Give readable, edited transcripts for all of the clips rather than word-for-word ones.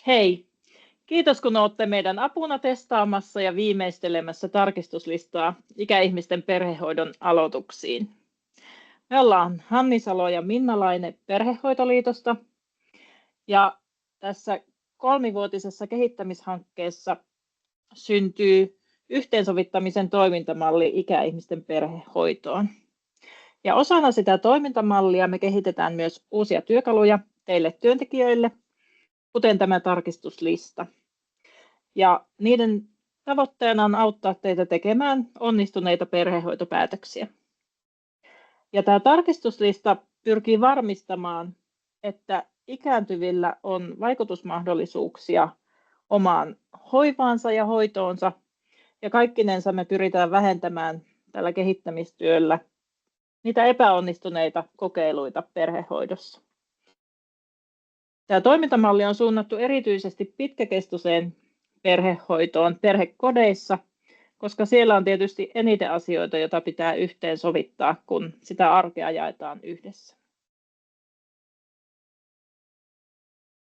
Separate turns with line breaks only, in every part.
Hei! Kiitos kun olette meidän apuna testaamassa ja viimeistelemässä tarkistuslistaa ikäihmisten perhehoidon aloituksiin. Me ollaan Hanni Salo ja Minna Laine Perhehoitoliitosta ja tässä 3-vuotisessa kehittämishankkeessa syntyy yhteensovittamisen toimintamalli ikäihmisten perhehoitoon. Ja osana sitä toimintamallia me kehitetään myös uusia työkaluja teille työntekijöille, kuten tämä tarkistuslista. Ja niiden tavoitteena on auttaa teitä tekemään onnistuneita perhehoitopäätöksiä. Ja tämä tarkistuslista pyrkii varmistamaan, että ikääntyvillä on vaikutusmahdollisuuksia omaan hoivaansa ja hoitoonsa. Ja kaikkinensa me pyritään vähentämään tällä kehittämistyöllä niitä epäonnistuneita kokeiluita perhehoidossa. Tämä toimintamalli on suunnattu erityisesti pitkäkestoiseen perhehoitoon perhekodeissa, koska siellä on tietysti eniten asioita, joita pitää yhteensovittaa, kun sitä arkea jaetaan yhdessä.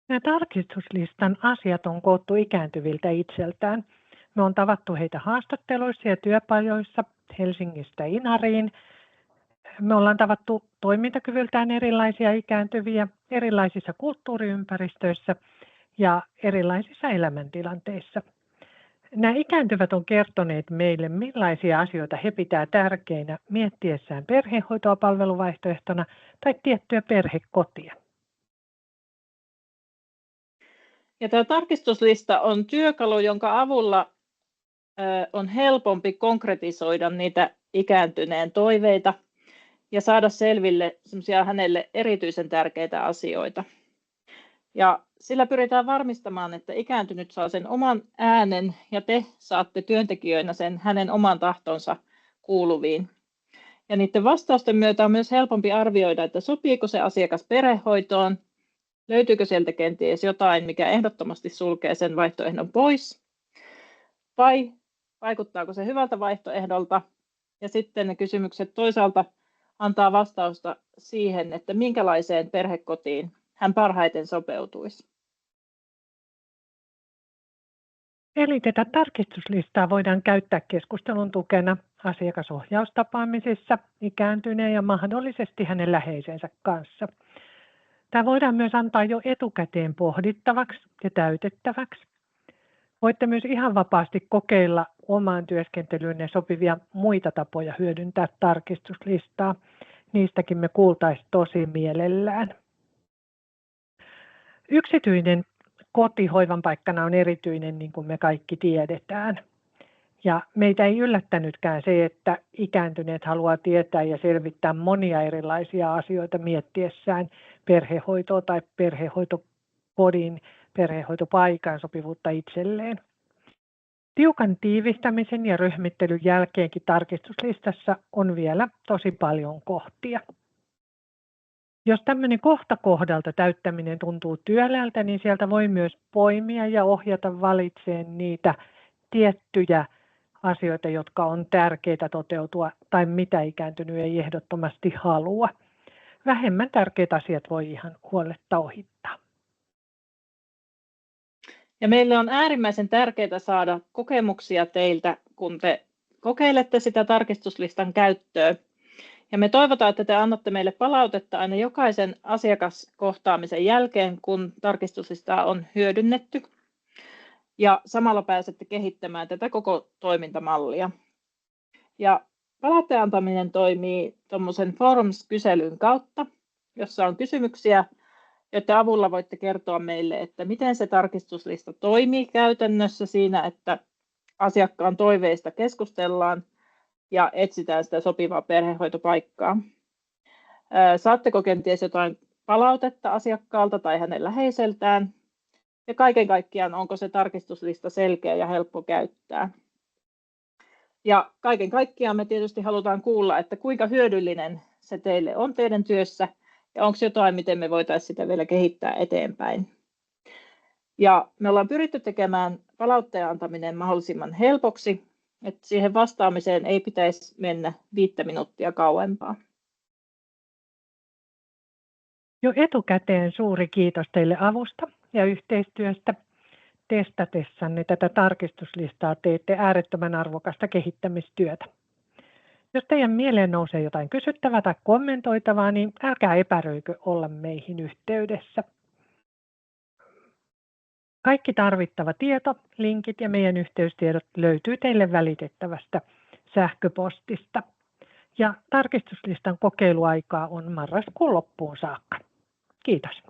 Nämä tarkistuslistan asiat on koottu ikääntyviltä itseltään. Me on tavattu heitä haastatteluissa ja työpajoissa Helsingistä Inariin. Me ollaan tavattu toimintakyvyltään erilaisia ikääntyviä erilaisissa kulttuuriympäristöissä ja erilaisissa elämäntilanteissa. Nämä ikääntyvät on kertoneet meille, millaisia asioita he pitää tärkeinä miettiessään perhehoitoa palveluvaihtoehtona tai tiettyä perhekotia.
Ja tämä tarkistuslista on työkalu, jonka avulla on helpompi konkretisoida niitä ikääntyneen toiveita ja saada selville semmoisia hänelle erityisen tärkeitä asioita. Ja sillä pyritään varmistamaan, että ikääntynyt saa sen oman äänen ja te saatte työntekijöinä sen hänen oman tahtonsa kuuluviin. Ja niiden vastausten myötä on myös helpompi arvioida, että sopiiko se asiakas perhehoitoon, löytyykö sieltä kenties jotain, mikä ehdottomasti sulkee sen vaihtoehdon pois, vai vaikuttaako se hyvältä vaihtoehdolta. Ja sitten ne kysymykset toisaalta antaa vastausta siihen, että minkälaiseen perhekotiin hän parhaiten sopeutuisi.
Eli tätä tarkistuslistaa voidaan käyttää keskustelun tukena asiakasohjaustapaamisissa ikääntyneen ja mahdollisesti hänen läheisensä kanssa. Tämä voidaan myös antaa jo etukäteen pohdittavaksi ja täytettäväksi. Voitte myös ihan vapaasti kokeilla omaan työskentelyynne sopivia muita tapoja hyödyntää tarkistuslistaa. Niistäkin me kuultaisiin tosi mielellään. Yksityinen koti hoivan paikkana on erityinen, niin kuin me kaikki tiedetään. Ja meitä ei yllättänytkään se, että ikääntyneet haluaa tietää ja selvittää monia erilaisia asioita miettiessään perhehoitoa tai perhehoitokodin, perhehoitopaikan sopivuutta itselleen. Tiukan tiivistämisen ja ryhmittelyn jälkeenkin tarkistuslistassa on vielä tosi paljon kohtia. Jos tämmöinen kohta kohdalta täyttäminen tuntuu työläältä, niin sieltä voi myös poimia ja ohjata valitseen niitä tiettyjä asioita, jotka on tärkeitä toteutua tai mitä ikääntynyt ei ehdottomasti halua. Vähemmän tärkeät asiat voi ihan huoletta ohittaa.
Ja meille on äärimmäisen tärkeää saada kokemuksia teiltä, kun te kokeilette sitä tarkistuslistan käyttöä. Ja me toivotaan, että te annatte meille palautetta aina jokaisen asiakaskohtaamisen jälkeen, kun tarkistuslistaa on hyödynnetty. Ja samalla pääsette kehittämään tätä koko toimintamallia. Ja palautteen antaminen toimii tuommoisen Forms-kyselyn kautta, jossa on kysymyksiä, joiden avulla voitte kertoa meille, että miten se tarkistuslista toimii käytännössä siinä, että asiakkaan toiveista keskustellaan ja etsitään sitä sopivaa perhehoitopaikkaa. Saatteko kenties jotain palautetta asiakkaalta tai hänen läheiseltään? Ja kaiken kaikkiaan, onko se tarkistuslista selkeä ja helppo käyttää? Ja kaiken kaikkiaan me tietysti halutaan kuulla, että kuinka hyödyllinen se teille on teidän työssä ja onko jotain, miten me voitaisiin sitä vielä kehittää eteenpäin. Ja me ollaan pyritty tekemään palautteen antaminen mahdollisimman helpoksi, että siihen vastaamiseen ei pitäisi mennä 5 minuuttia kauempaa.
Jo etukäteen suuri kiitos teille avusta ja yhteistyöstä. testatessanne tätä tarkistuslistaa teette äärettömän arvokasta kehittämistyötä. Jos teidän mieleen nousee jotain kysyttävää tai kommentoitavaa, niin älkää epäröikö olla meihin yhteydessä. Kaikki tarvittava tieto, linkit ja meidän yhteystiedot löytyy teille välitettävästä sähköpostista. Ja tarkistuslistan kokeiluaikaa on marraskuun loppuun saakka. Kiitos.